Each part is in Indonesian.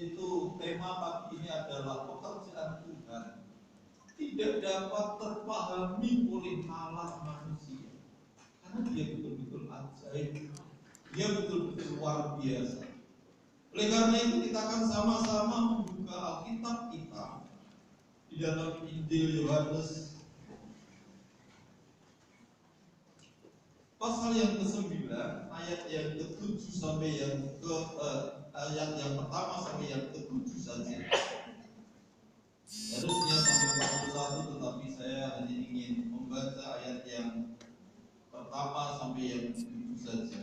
Itu tema pagi ini adalah pekerjaan Tuhan tidak dapat terpahami oleh nalar manusia, karena dia betul-betul ajaib, dia betul-betul luar biasa. Oleh karena itu kita akan sama-sama membuka Alkitab kita di dalam Injil Yohanes pasal yang ke-9 ayat yang ke-7 sampai yang ayat yang pertama sampai yang ke-7 saja. Harusnya sampai 41, tetapi saya hanya ingin membaca ayat yang pertama sampai yang ke-7 saja,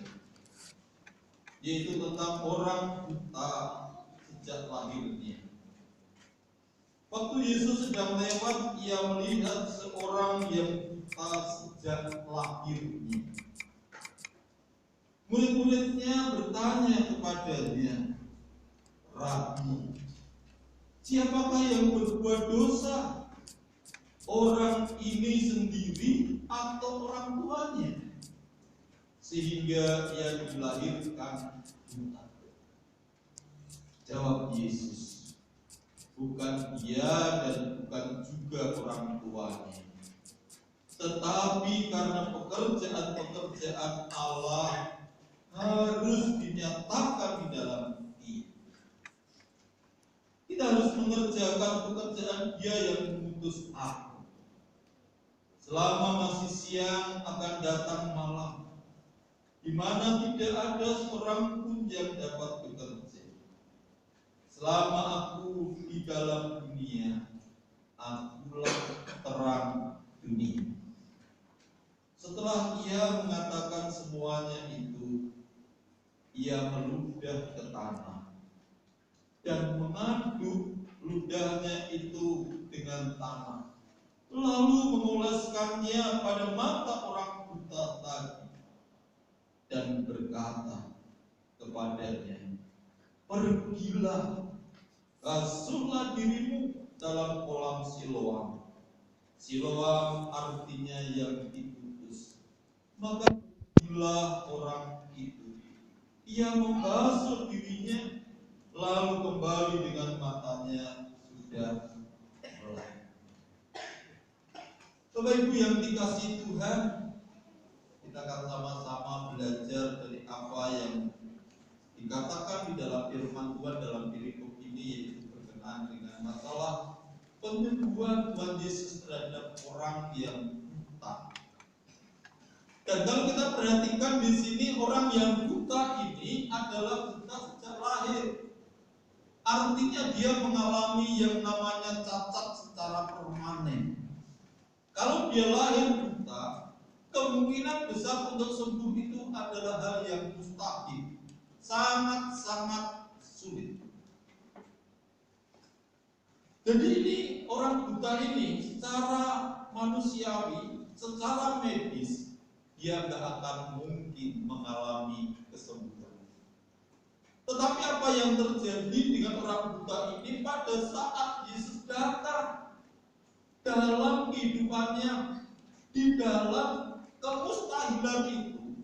yaitu tentang orang buta sejak lahirnya. Waktu Yesus sedang lewat, ia melihat seorang yang buta sejak lahirnya. Murid-muridnya bertanya kepadanya, "Rabi, siapakah yang berbuat dosa, orang ini sendiri atau orang tuanya, sehingga ia dilahirkan buta?" Jawab Yesus, "Bukan ia dan bukan juga orang tuanya, tetapi karena pekerjaan-pekerjaan Allah harus dinyatakan di dalam dia. Kita harus mengerjakan pekerjaan Dia yang mengutus aku. Selama masih siang akan datang malam, di mana tidak ada seorang pun yang dapat bekerja. Selama aku di dalam dunia, akulah terang dunia." Setelah ia mengatakan semuanya itu, ia meludah ke tanah dan mengaduk ludahnya itu dengan tanah, lalu mengoleskannya pada mata orang buta tadi dan berkata kepadanya, "Pergilah, basuhlah dirimu dalam kolam Siloam." Siloam artinya yang diputus. Maka pergilah orang itu. Ia membasuh dirinya, lalu kembali dengan matanya sudah melek. Bapak Ibu yang dikasihi Tuhan, kita akan sama-sama belajar dari apa yang dikatakan di dalam firman Tuhan dalam perikop ini, yaitu berkenaan dengan masalah penyembuhan Tuhan Yesus terhadap orang yang buta. Dan kalau kita perhatikan di sini, orang yang buta ini adalah buta sejak lahir. Artinya dia mengalami yang namanya cacat secara permanen. Kalau dia lahir buta, kemungkinan besar untuk sembuh itu adalah hal yang mustahil, sangat-sangat sulit. Jadi ini orang buta ini secara manusiawi, secara medis, dia gak akan mungkin mengalami kesembuhan. Tetapi apa yang terjadi dengan orang buta ini pada saat Yesus datang dalam kehidupannya, di dalam kemustahilan itu,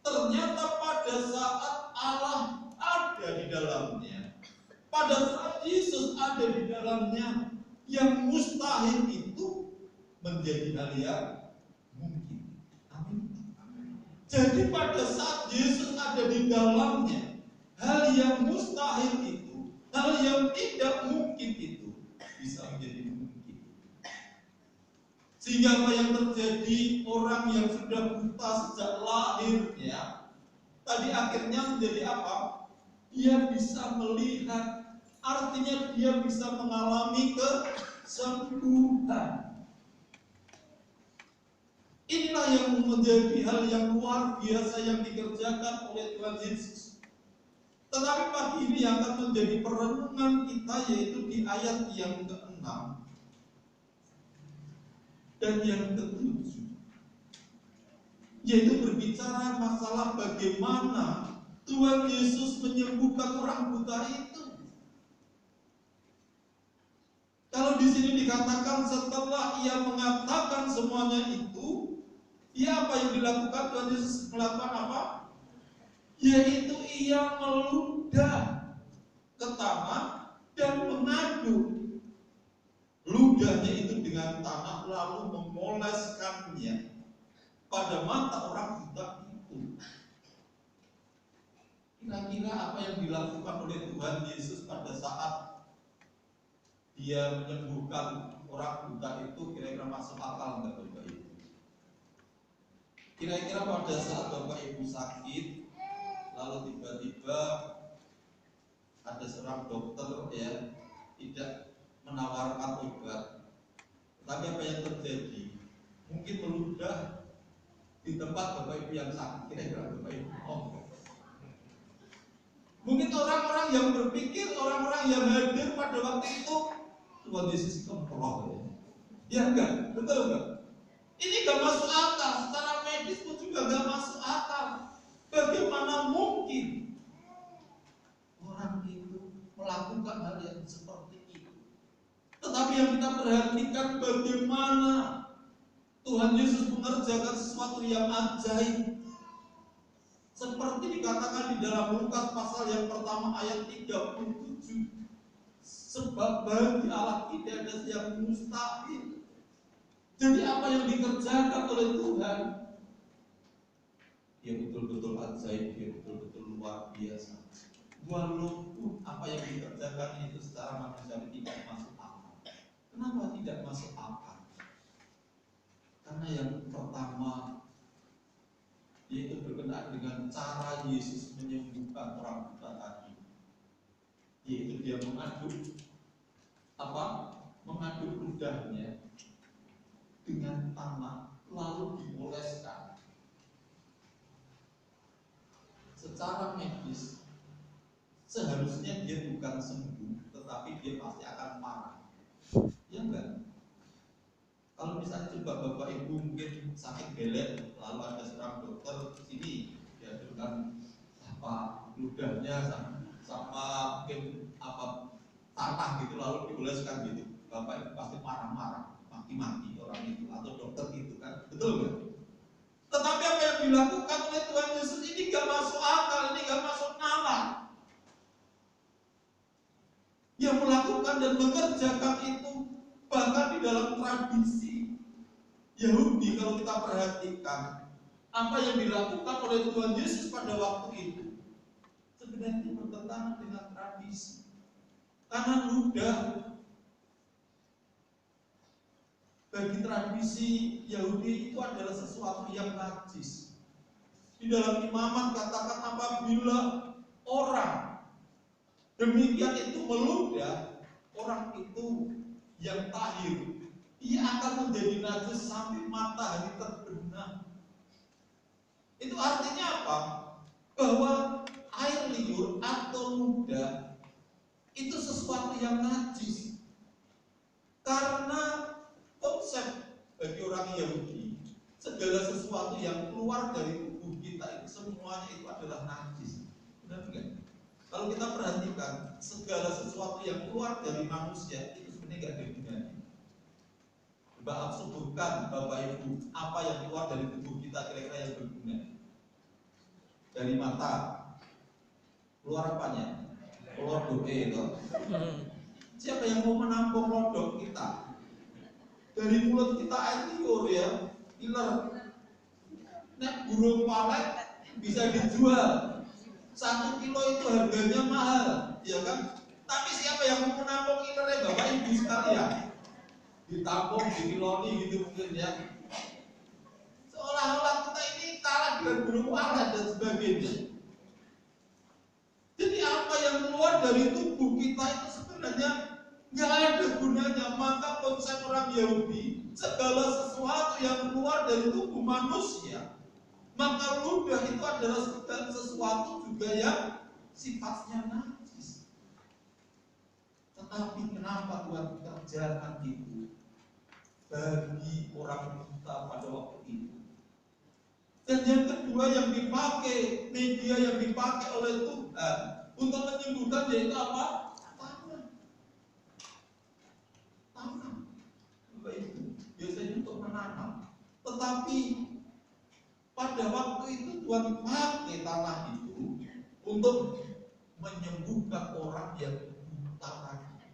ternyata pada saat Allah ada di dalamnya, pada saat Yesus ada di dalamnya, yang mustahil itu menjadi hal yang mungkin. Amin. Jadi pada saat Yesus ada di dalamnya, hal yang mustahil itu, hal yang tidak mungkin itu bisa menjadi mungkin. Sehingga apa yang terjadi, orang yang sudah buta sejak lahirnya, tadi akhirnya menjadi apa? Dia bisa melihat, artinya dia bisa mengalami kesembuhan. Inilah yang menjadi hal yang luar biasa yang dikerjakan oleh Tuhan Yesus. Tetapi pagi ini yang akan menjadi perenungan kita, yaitu di ayat yang ke-6 dan yang ke-7, yaitu berbicara masalah bagaimana Tuhan Yesus menyembuhkan orang buta itu. Kalau di sini dikatakan setelah ia mengatakan semuanya itu, apa yang dilakukan Tuhan Yesus melakukan apa? Yaitu ia meludah ke tanah dengan tanah lalu memoleskannya pada mata orang buta itu. Kira-kira apa yang dilakukan oleh Tuhan Yesus pada saat dia menyembuhkan orang buta itu kira-kira masuk akal enggak Bapak Ibu? Kira-kira pada saat Bapak Ibu sakit, lalu tiba-tiba ada seorang dokter ya tidak menawarkan obat, tapi apa yang terjadi? Mungkin meludah di tempat Bapak Ibu yang sakit, kira-kira Bapak Ibu. Mungkin orang-orang yang berpikir, orang-orang yang hadir pada waktu itu, Tuhan Yesus kemproh ya enggak? Betul enggak? Ini gak masuk akal, secara medis pun juga gak masuk akal. Bagaimana mungkin orang itu melakukan hal yang seperti itu? Tetapi yang kita perhatikan bagaimana Tuhan Yesus mengerjakan sesuatu yang ajaib. Seperti dikatakan di dalam Lukas pasal yang pertama ayat 37. Sebab bagi Allah tidak ada yang mustahil. Jadi apa yang dikerjakan oleh Tuhan, dia betul-betul ajaib, dia betul-betul luar biasa. Walaupun apa yang dikerjakan itu secara manusiawi tidak masuk akal. Kenapa tidak masuk akal? Karena yang pertama, yaitu berkenaan dengan cara Yesus menyembuhkan orang buta tadi, yaitu dia mengaduk ludahnya dengan tanah lalu dioleskan. Secara medis seharusnya dia bukan sembuh, tetapi dia pasti akan parah. Ya enggak? Kalau misalnya coba Bapak Ibu mungkin sakit belet, lalu ada seorang dokter sini diadukkan ludahnya sama mungkin tanah gitu lalu dioleskan gitu, Bapak Ibu pasti marah-marah, maki-maki orang itu atau dokter itu kan, betul nggak? Tetapi apa yang dilakukan oleh Tuhan Yesus ini gak masuk akal, ini gak masuk nalar. Yang melakukan dan mengerjakan itu bahkan di dalam tradisi Yahudi, kalau kita perhatikan apa yang dilakukan oleh Tuhan Yesus pada waktu itu sebenarnya bertentangan dengan tradisi. Karena ludah bagi tradisi Yahudi itu adalah sesuatu yang najis. Di dalam imamat katakan apabila orang demikian itu meludah, orang itu yang tahir, ia akan menjadi najis sampai matahari terbenam. Itu artinya apa? Bahwa air liur atau ludah itu sesuatu yang najis. Karena konsep bagi orang Yahudi, segala sesuatu yang keluar dari tubuh kita itu semuanya itu adalah najis. Benar enggak? Kalau kita perhatikan, segala sesuatu yang keluar dari manusia itu sebenarnya enggak ada gunanya. Coba sebutkan Bapak Ibu, apa yang keluar dari tubuh kita kira-kira yang berguna? Dari mata, keluar apanya? Keluar doe itu. Siapa yang mau menampung lodok kita? Dari mulut kita air liur ya, iler. Nek burung walet bisa dijual 1 kilo itu harganya mahal, ya kan? Tapi siapa yang mau menampung ilernya Bapak Ibu sekalian? Ditampung, dikiloni gitu mungkin ya. Seolah-olah kita ini kalah dengan burung walet dan sebagainya. Jadi apa yang keluar dari tubuh kita itu sebenarnya nggak ada gunanya. Maka konsep orang Yahudi, segala sesuatu yang keluar dari tubuh manusia, maka ludah itu adalah sesuatu juga yang sifatnya najis. Tetapi kenapa Tuhan kerjakan itu bagi orang buta pada waktu itu? Dan yang kedua yang dipakai, media yang dipakai oleh Tuhan untuk menyembuhkan yaitu apa? Tanam. Bapak Ibu, biasanya untuk menanam. Tetapi pada waktu itu Tuhan pakai tanah itu untuk menyembuhkan orang yang buta tadi.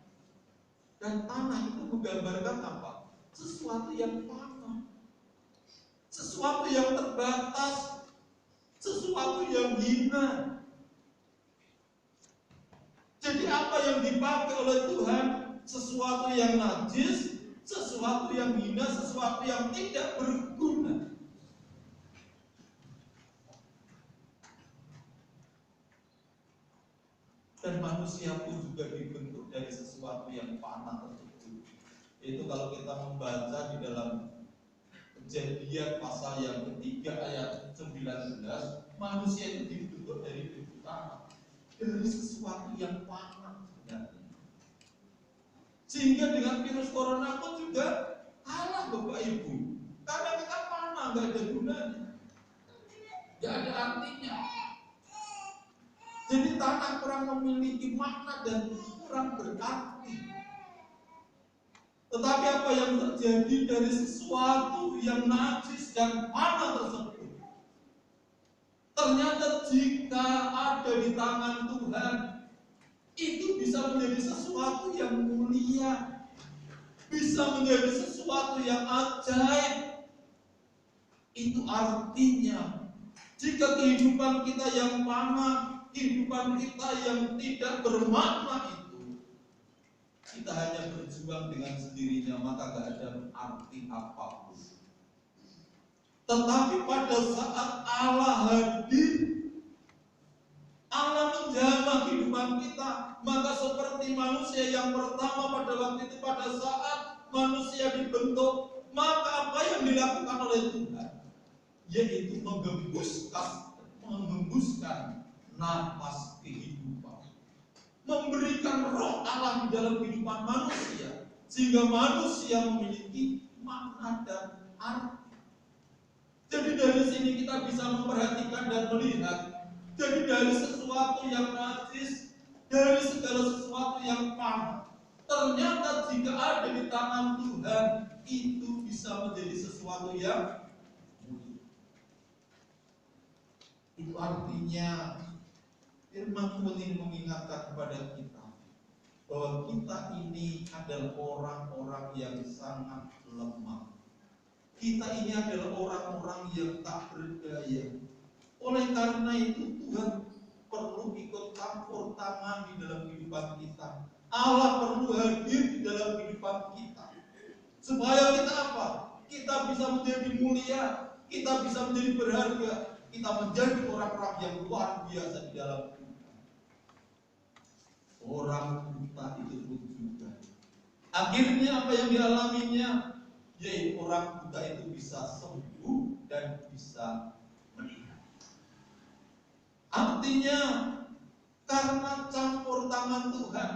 Dan tanah itu menggambarkan apa? sesuatu yang panah, sesuatu yang terbatas, sesuatu yang hina. Jadi apa yang dipakai oleh Tuhan? Sesuatu yang najis, sesuatu yang hina, sesuatu yang tidak berguna. Dan manusia pun juga dibentuk dari sesuatu yang panah tersebut. Itu kalau kita membaca di dalam Kejadian pasal yang ketiga ayat 19, manusia itu dibentuk dari debu tanah, dari sesuatu yang panah sebenarnya. Sehingga dengan virus corona pun juga kalah Bapak Ibu, karena kita panah, nggak ada gunanya, nggak ada artinya. Jadi tanah kurang memiliki makna dan kurang berarti. Tetapi apa yang terjadi dari sesuatu yang najis dan panah tersebut, ternyata jika ada di tangan Tuhan, itu bisa menjadi sesuatu yang mulia, bisa menjadi sesuatu yang ajaib. Itu artinya, jika kehidupan kita yang panah, kehidupan kita yang tidak bermakna itu, kita hanya berjuang dengan sendirinya, maka gak ada arti apapun. Tetapi pada saat Allah hadir, Allah menjamah kehidupan kita, maka seperti manusia yang pertama pada waktu itu, pada saat manusia dibentuk, maka apa yang dilakukan oleh Tuhan, yaitu menghembuskan nafas kehidupan, memberikan roh Allah di dalam kehidupan manusia, sehingga manusia memiliki makna dan arti. Jadi dari sini kita bisa memperhatikan dan melihat, jadi dari sesuatu yang najis, dari segala sesuatu yang panah, ternyata jika ada di tangan Tuhan, itu bisa menjadi sesuatu yang mulia. Itu artinya firman Tuhan ini mengingatkan kepada kita bahwa kita ini adalah orang-orang yang sangat lemah. Kita ini adalah orang-orang yang tak berdaya. Oleh karena itu Tuhan perlu ikut campur tangan di dalam kehidupan kita. Allah perlu hadir di dalam kehidupan kita. Supaya kita apa? Kita bisa menjadi mulia, kita bisa menjadi berharga, kita menjadi orang-orang yang luar biasa di dalam kita. Orang buta itu pun juga, akhirnya apa yang dialaminya, yaitu orang buta itu bisa sembuh dan bisa melihat. Artinya karena campur tangan Tuhan,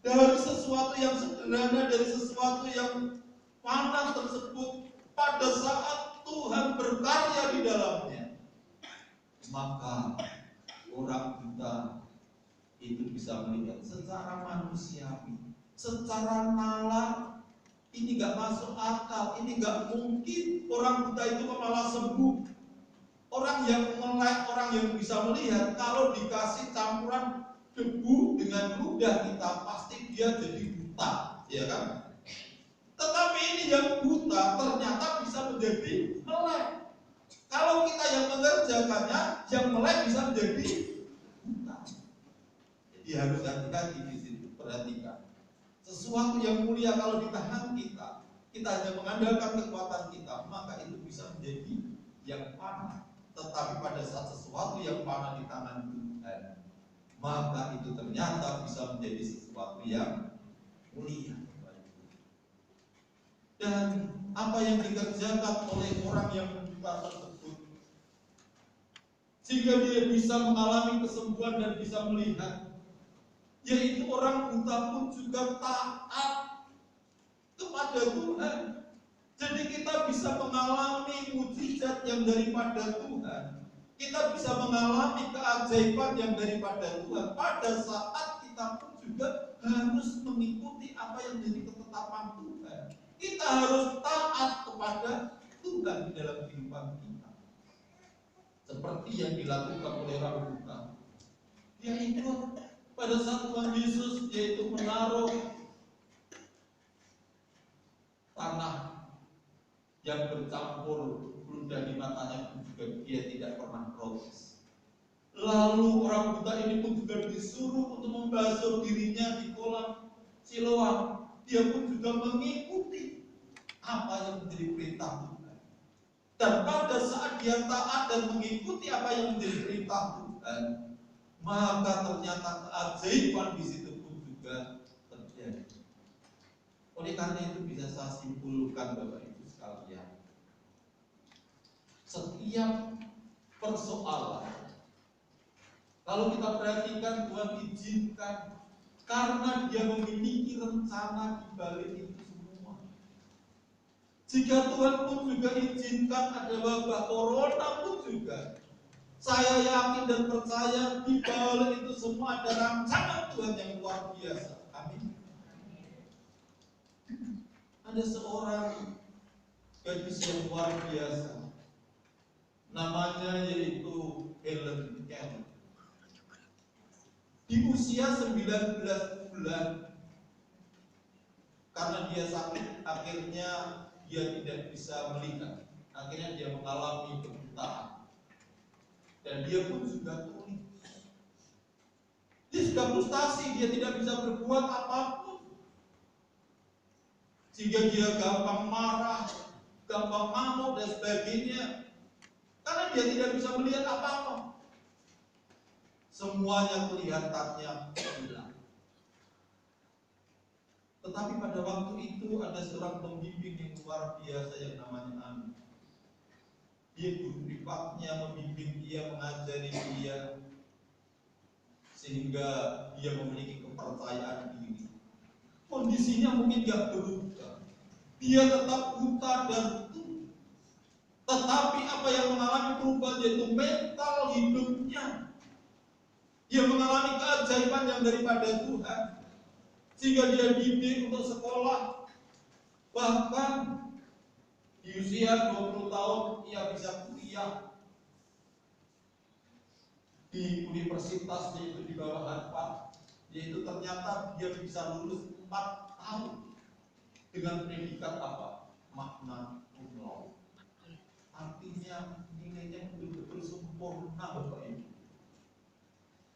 dari sesuatu yang sederhana, dari sesuatu yang panah tersebut, pada saat Tuhan berkarya di dalamnya, maka orang buta itu bisa melihat secara manusiawi, secara nalar. Ini gak masuk akal, ini gak mungkin orang buta itu malah sembuh. Orang yang melek, orang yang bisa melihat, kalau dikasih campuran debu dengan ludah kita, pasti dia jadi buta, ya kan? Tetapi ini yang buta ternyata bisa menjadi melek. Kalau kita yang mengerjakannya, yang melek bisa menjadi buta. Jadi harus hati-hati di situ, perhatikan. Sesuatu yang mulia kalau di tangan kita, kita hanya mengandalkan kekuatan kita, maka itu bisa menjadi yang panah. Tetapi pada saat sesuatu yang panah di tangan Tuhan, maka itu ternyata bisa menjadi sesuatu yang mulia. Dan apa yang dikerjakan oleh orang yang buta tersebut, sehingga dia bisa mengalami kesembuhan dan bisa melihat, yaitu orang buta pun juga taat kepada Tuhan. Jadi kita bisa mengalami mujizat yang daripada Tuhan, kita bisa mengalami keajaiban yang daripada Tuhan, pada saat kita pun juga harus mengikuti apa yang menjadi ketetapan Tuhan. Kita harus taat kepada Tuhan di dalam kehidupan kita, seperti yang dilakukan oleh orang buta. Dia ikut pada saat Tuhan Yesus, yaitu menaruh tanah dan bercampur ludah di matanya pun juga dia tidak pernah protes. Lalu orang buta ini pun juga disuruh untuk membasuh dirinya di kolam Siloam. Dia pun juga mengikuti apa yang menjadi perintah Tuhan. Dan pada saat dia taat dan mengikuti apa yang menjadi perintah Tuhan, maka ternyata keajaiban di situ pun juga terjadi. Oleh karena itu bisa saya simpulkan Bapak Ibu sekalian, setiap persoalan kalau kita perhatikan Tuhan izinkan karena dia memiliki rencana di balik itu semua. Jika Tuhan pun juga izinkan ada wabah corona pun juga, saya yakin dan percaya di balik itu semua ada rancangan Tuhan yang luar biasa. Amin. Ada seorang gadis yang luar biasa, namanya yaitu Helen Keller. Di usia 19 bulan, karena dia sakit, akhirnya dia tidak bisa melihat. Akhirnya dia mengalami kebutaan. Dan dia pun juga tuli. Dia sudah frustasi, dia tidak bisa berbuat apapun. Sehingga dia gampang marah, gampang ngamuk dan sebagainya. Karena dia tidak bisa melihat apa-apa. Semuanya kelihatannya hilang. Tetapi pada waktu itu ada seorang pembimbing yang luar biasa yang namanya Ami. Dia guru privatnya membimbing dia, mengajari dia, sehingga dia memiliki kepercayaan diri. Kondisinya mungkin gak berubah, dia tetap buta dan tuli. Tetapi apa yang mengalami perubahan yaitu mental hidupnya. Dia mengalami keajaiban yang daripada Tuhan, sehingga dia didik untuk sekolah. Bahkan di usia 20 tahun ia bisa kuliah di universitas, yaitu di bawah Harvard. Yaitu ternyata dia bisa lulus 4 tahun dengan predikat apa? Magna cum laude. Artinya nilainya betul-betul sempurna Bapak Ibu.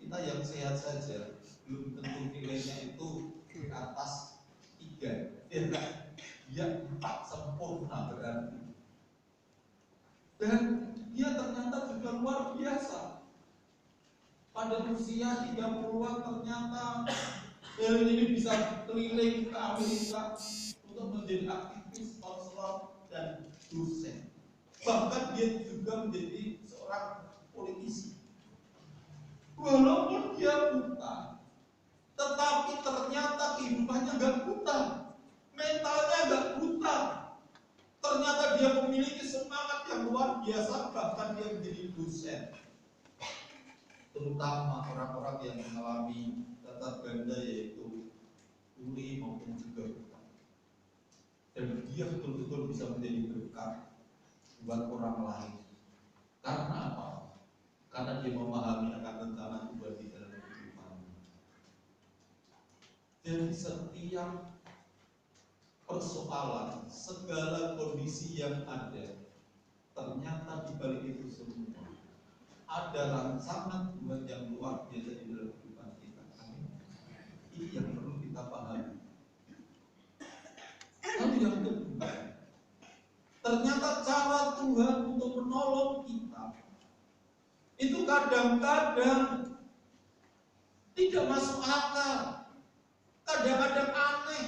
Kita yang sehat saja belum tentu nilainya itu di atas 3, dia 4 sempurna berarti. Dan dia ternyata juga luar biasa. Pada usia 30-an ternyata Helen ini bisa keliling ke Amerika untuk menjadi aktivis, konselor, dan dosen. Bahkan dia juga menjadi seorang politisi. Walaupun dia buta, tetapi ternyata kehidupannya gak buta, mentalnya gak buta. Ternyata dia memiliki semangat yang luar biasa, bahkan dia menjadi dosen. Terutama orang-orang yang mengalami cacat ganda, yaitu tuli maupun juga buta. Dan dia betul-betul bisa menjadi berkat buat orang lain. Karena apa? Karena dia memahami akan rencana Tuhan di dalam kehidupannya. Jadi setiap persoalan, segala kondisi yang ada, ternyata di balik itu semua ada rancangan Tuhan yang luar biasa di dalam kehidupan kita. Ini yang perlu kita pahami. Lalu yang kedua, ternyata cara Tuhan untuk menolong kita itu kadang-kadang tidak masuk akal, kadang-kadang aneh,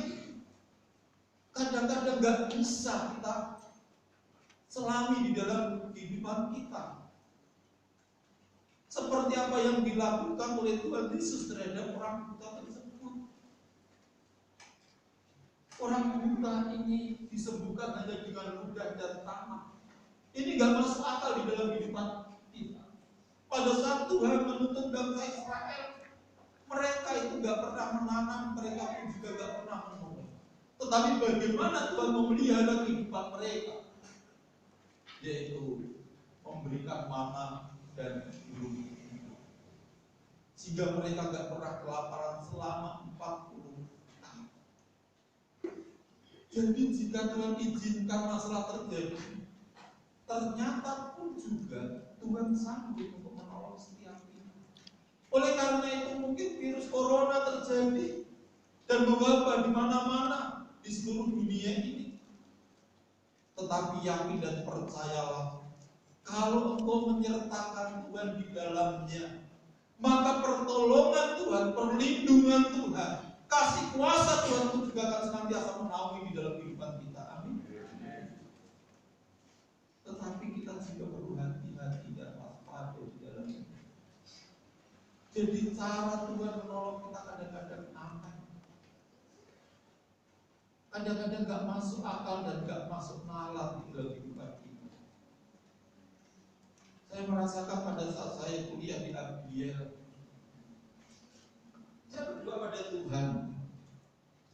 kadang-kadang gak bisa kita selami di dalam kehidupan kita. Seperti apa yang dilakukan oleh Tuhan Yesus terhadap orang buta tersebut. Orang buta ini disembuhkan hanya dengan ludah dan tanah. Ini gak masuk akal di dalam kehidupan kita. Pada saat Tuhan menuntut bangsa Israel, mereka itu gak pernah menanam, mereka pun juga gak pernah menuai. Tetapi bagaimana Tuhan memelihara kehidupan mereka? Yaitu memberikan mana dan burung hidup. Sehingga mereka gak pernah kelaparan selama 40 tahun. Jadi jika Tuhan izinkan masalah terjadi, ternyata pun juga Tuhan sanggup untuk menolong setiap kita. Oleh karena itu mungkin virus corona terjadi dan mewabah di mana-mana di seluruh dunia ini. Tetapi yakin dan percayalah, kalau engkau menyertakan Tuhan di dalamnya, maka pertolongan Tuhan, perlindungan Tuhan, kasih kuasa Tuhan itu juga akan senantiasa menaungi di dalam kehidupan kita. Amin. Tetapi kita juga perlu hati-hati dan waspada di dalamnya. Jadi cara Tuhan menolong kita kadang-kadang aneh. Kadang-kadang gak masuk akal dan gak masuk nalar di dalam kehidupan kita. Saya merasakan pada saat saya kuliah di Abdiel, saya berdoa pada Tuhan.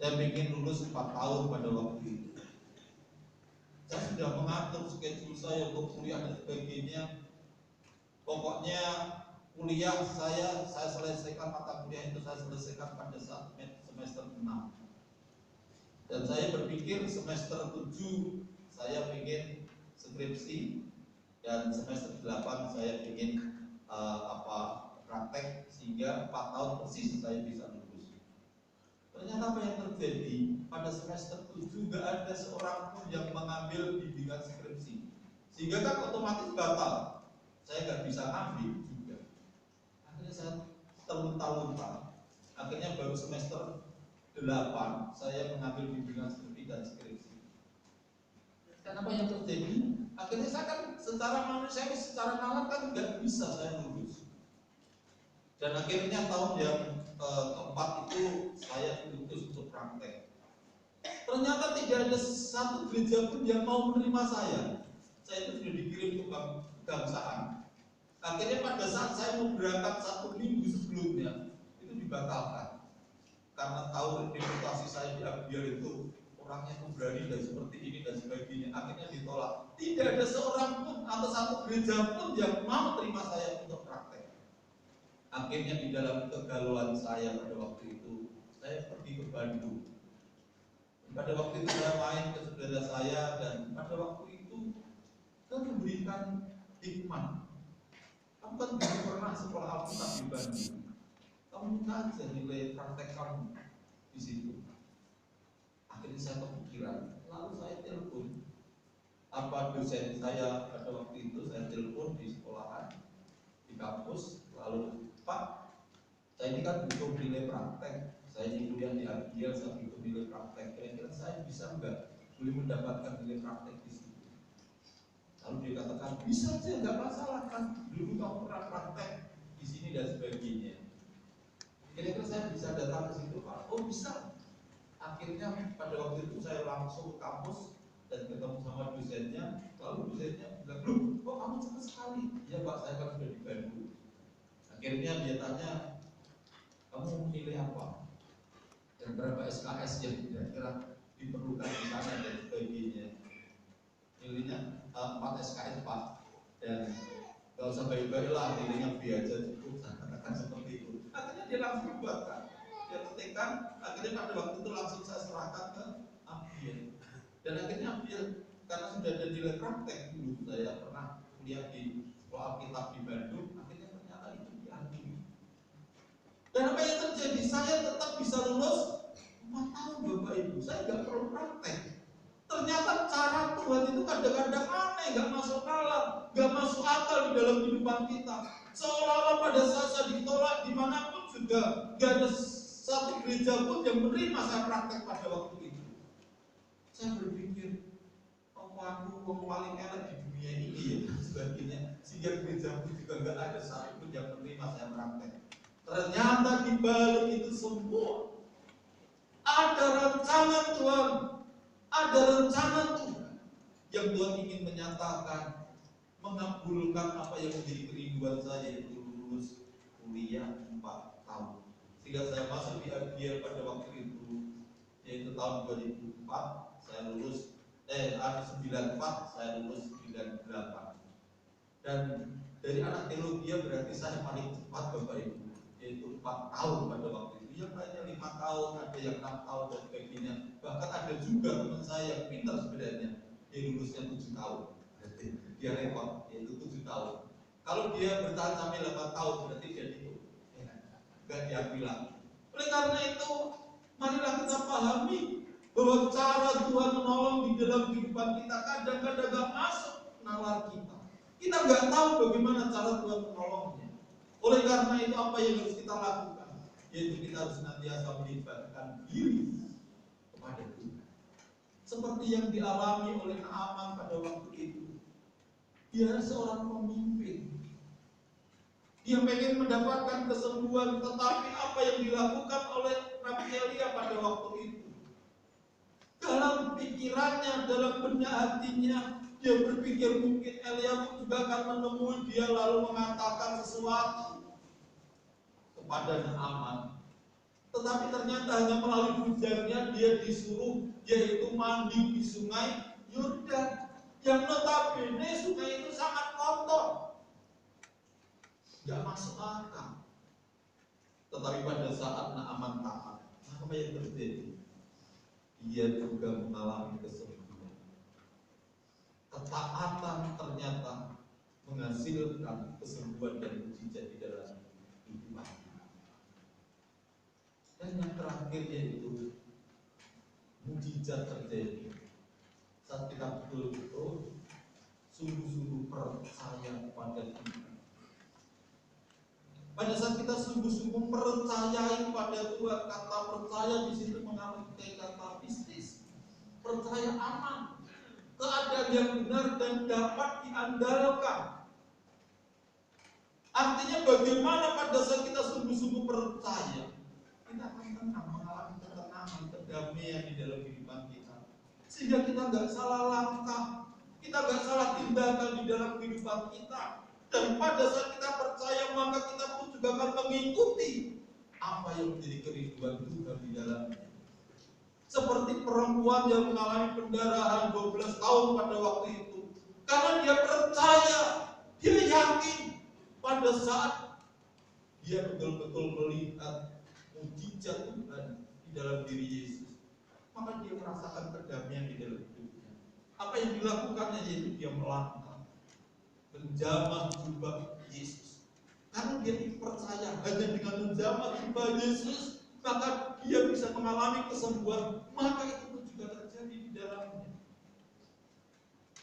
Saya ingin lulus 4 tahun pada waktu itu. Saya sudah mengatur schedule saya untuk kuliah dan sebagainya. Pokoknya kuliah saya selesaikan mata kuliah itu saya selesaikan pada saat semester 6. Dan saya berpikir semester 7 saya ingin skripsi dan semester 8 saya ingin praktek sehingga 4 tahun persis saya bisa lulus. Ternyata apa yang terjadi pada semester 7 gak ada seorang pun yang mengambil bimbingan skripsi, sehingga kan otomatis batal. Saya gak bisa ambil juga. Akhirnya saya terlunta-lunta. Akhirnya baru semester 8 saya mengambil bimbingan skripsi dan skripsi. Dan apa yang terjadi? Akhirnya saya kan secara manusiawi, secara nalar kan nggak bisa saya lulus. Dan akhirnya tahun yang keempat itu saya diutus untuk praktek. Ternyata tidak ada satu gereja pun yang mau menerima saya. Saya itu sudah dikirim ke kebangsaan. Akhirnya pada saat saya mau berangkat 1 minggu sebelumnya itu dibatalkan. Karena tahu reputasi saya di Abdiel itu orangnya pemberani dan seperti ini dan sebagainya, akhirnya ditolak. Tidak ada seorang pun atau satu gereja pun yang mau terima saya untuk praktek. Akhirnya di dalam kegalauan saya pada waktu itu, saya pergi ke Bandung. Pada waktu itu saya main ke saudara saya dan pada waktu itu saya memberikan hikmat. Kamu kan belum pernah sekolah Alkitab di Bandung. Kamu minta aja nilai praktek kamu di situ. Akhirnya saya kepikiran, lalu saya telepon dosen saya pada waktu itu, saya telepon di sekolahan, di kampus, lalu Pak, saya ini kan butuh nilai praktek, saya ini kuliah di Abdiel, saya butuh nilai praktek, kira-kira saya bisa nggak boleh mendapatkan nilai praktek di situ? Lalu dia katakan, bisa aja, nggak masalah kan, dulu kamu pernah praktek di sini dan sebagainya. Kira-kira saya bisa datang ke situ Pak? Oh bisa. Akhirnya pada waktu itu saya langsung ke kampus dan ketemu sama dosennya. Lalu dosennya bilang, loh kok kamu cepat sekali? Iya Pak, saya kan sudah di Bandung. Akhirnya dia tanya, kamu menilai apa? Dan berapa SKS yang kira-kira diperlukan di sana dan sebagainya. Nilainya 4 SKS Pak. Dan gak usah baik-baik lah, nilainya B aja cukup. Saya katakan seperti itu. Akhirnya dia langsung buatkan, dia ketikkan. Akhirnya pada waktu itu langsung saya serahkan ke Abdiel. Dan akhirnya Abdiel, karena sudah ada nilai praktek dulu, saya pernah kuliah di sekolah Alkitab di Bandung. Akhirnya ternyata itu diambil. Dan apa yang terjadi? Saya tetap bisa lulus 4 tahun Bapak Ibu. Saya nggak perlu praktek. Ternyata cara Tuhan itu kadang-kadang aneh, nggak masuk nalar, nggak masuk akal di dalam kehidupan kita. Seolah-olah pada saat saya ditolak dimanapun juga gak ada satu gereja pun yang menerima saya praktek pada waktu itu. Saya berpikir, oh aku paling enak di dunia ini ya dan sebagainya, sehingga gereja pun juga gak ada satu pun yang menerima saya praktek. Ternyata di balik itu semua ada rancangan Tuhan, ada rencana Tuhan yang Tuhan ingin menyatakan, mengabulkan apa yang menjadi kerinduan saya, yaitu lulus kuliah 4 tahun. Sehingga saya masuk di Abdiel pada waktu itu, yaitu tahun 2004 saya lulus, 94 saya lulus 98. Dan dari anak teologi berarti saya paling cepat Bapak Ibu, yaitu 4 tahun pada waktu itu yang lainnya 5 tahun, ada yang 6 tahun dan sebagainya. Bahkan ada juga teman saya yang pintar sebenarnya, dia lulusnya 7 tahun. Dia repot, yaitu 7 tahun. Kalau dia bertahan sampai 8 tahun berarti dia itu enggak diakui lagi. Oleh karena itu, marilah kita pahami bahwa cara Tuhan menolong di dalam kehidupan kita kadang-kadang gak masuk nalar kita. Kita nggak tahu bagaimana cara Tuhan menolongnya. Oleh karena itu apa yang harus kita lakukan? Yaitu kita harus senantiasa melibatkan diri kepada Tuhan. Seperti yang dialami oleh Naaman pada waktu itu. Dia seorang pemimpin. Dia pengen mendapatkan kesembuhan, tetapi apa yang dilakukan oleh Nabi Elia pada waktu itu? Dalam pikirannya, dalam benak hatinya, dia berpikir mungkin Elia pun juga akan menemui dia lalu mengatakan sesuatu kepada Naaman. Tetapi ternyata hanya melalui hujannya dia disuruh yaitu mandi di sungai Yordan. Yang notabene sungai itu sangat kotor, gak masuk akal. Tetapi pada saat Naaman taat, apa yang terjadi? Dia juga mengalami kesembuhan. Ketaatan ternyata menghasilkan kesembuhan dan mujizat di dalam hidup. Dan yang terakhir yaitu mujizat terjadi saat kita betul-betul sungguh-sungguh percaya kepada Tuhan. Pada saat kita sungguh-sungguh percaya kepada Tuhan, kata percaya di situ mengandung kata bisnis, percaya aman, keadaan yang benar dan dapat diandalkan. Artinya bagaimana pada saat kita sungguh-sungguh percaya, kita akan tenang, mengalami ketenangan, kedamaian di dalam kehidupan kita, sehingga kita nggak salah langkah, kita nggak salah tindakan di dalam kehidupan kita. Dan pada saat kita percaya, maka kita pun juga akan mengikuti apa yang menjadi kerinduan Tuhan di dalamnya. Seperti perempuan yang mengalami pendarahan 12 tahun pada waktu itu. Karena dia percaya, dia yakin pada saat dia betul-betul melihat mujizat Tuhan di dalam diri Yesus, maka dia merasakan kedamaian di dalam hidupnya. Apa yang dilakukannya yaitu dia melangkah menjamah jubah Yesus. Karena dia percaya hanya dengan menjamah jubah Yesus maka dia bisa mengalami kesembuhan. Maka itu pun juga terjadi di dalamnya.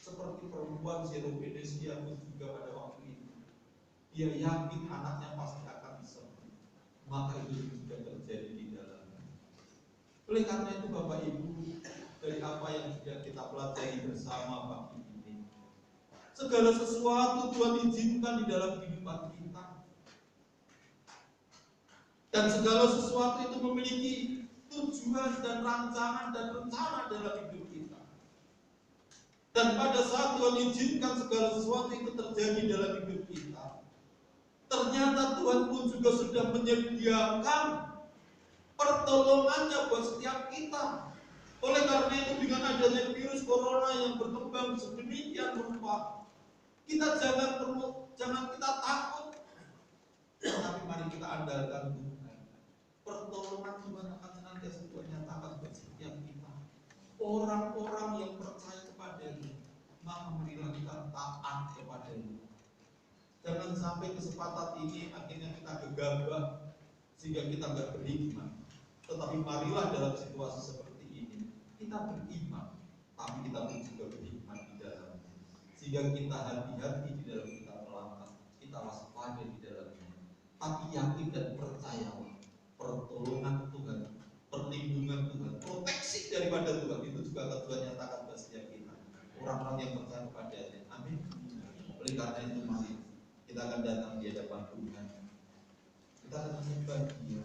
Seperti perempuan Syropenesia pun juga pada waktu itu. Dia yakin anaknya pasti akan disembuh. Maka itu juga terjadi di dalamnya. Oleh karena itu Bapak Ibu, dari apa yang sudah kita pelajari bersama pagi ini, segala sesuatu Tuhan izinkan di dalam kehidupan kita. Dan segala sesuatu itu memiliki tujuan dan rancangan dan rencana dalam hidup kita. Dan pada saat Tuhan izinkan segala sesuatu itu terjadi dalam hidup kita, ternyata Tuhan pun juga sudah menyediakan pertolongannya buat setiap kita. Oleh karena itu dengan adanya virus corona yang berkembang sedemikian rupa, kita jangan kita takut, tapi mari kita andalkan Tuhan. Pertolongan Tuhan akan senantiasa Tuhan nyatakan buat setiap kita. Orang-orang yang percaya kepada-Nya, maka marilah kita taat kepada-Nya. Jangan sampai kesempatan ini akhirnya kita gegabah sehingga kita nggak beriman. Tetapi marilah dalam situasi seperti ini kita beriman, tapi kita pun juga beriman di dalamnya. Sehingga kita hati-hati di dalam kita melangkah, kita waspada di dalamnya. Tapi yakin dan percaya pertolongan Tuhan, perlindungan Tuhan, proteksi daripada Tuhan itu juga akan Tuhan nyatakan buat setiap kita. Orang-orang yang percaya kepada-Nya. Amin. Oleh karena itu mari kita akan datang di hadapan Tuhan. Kita akan menyembah Dia.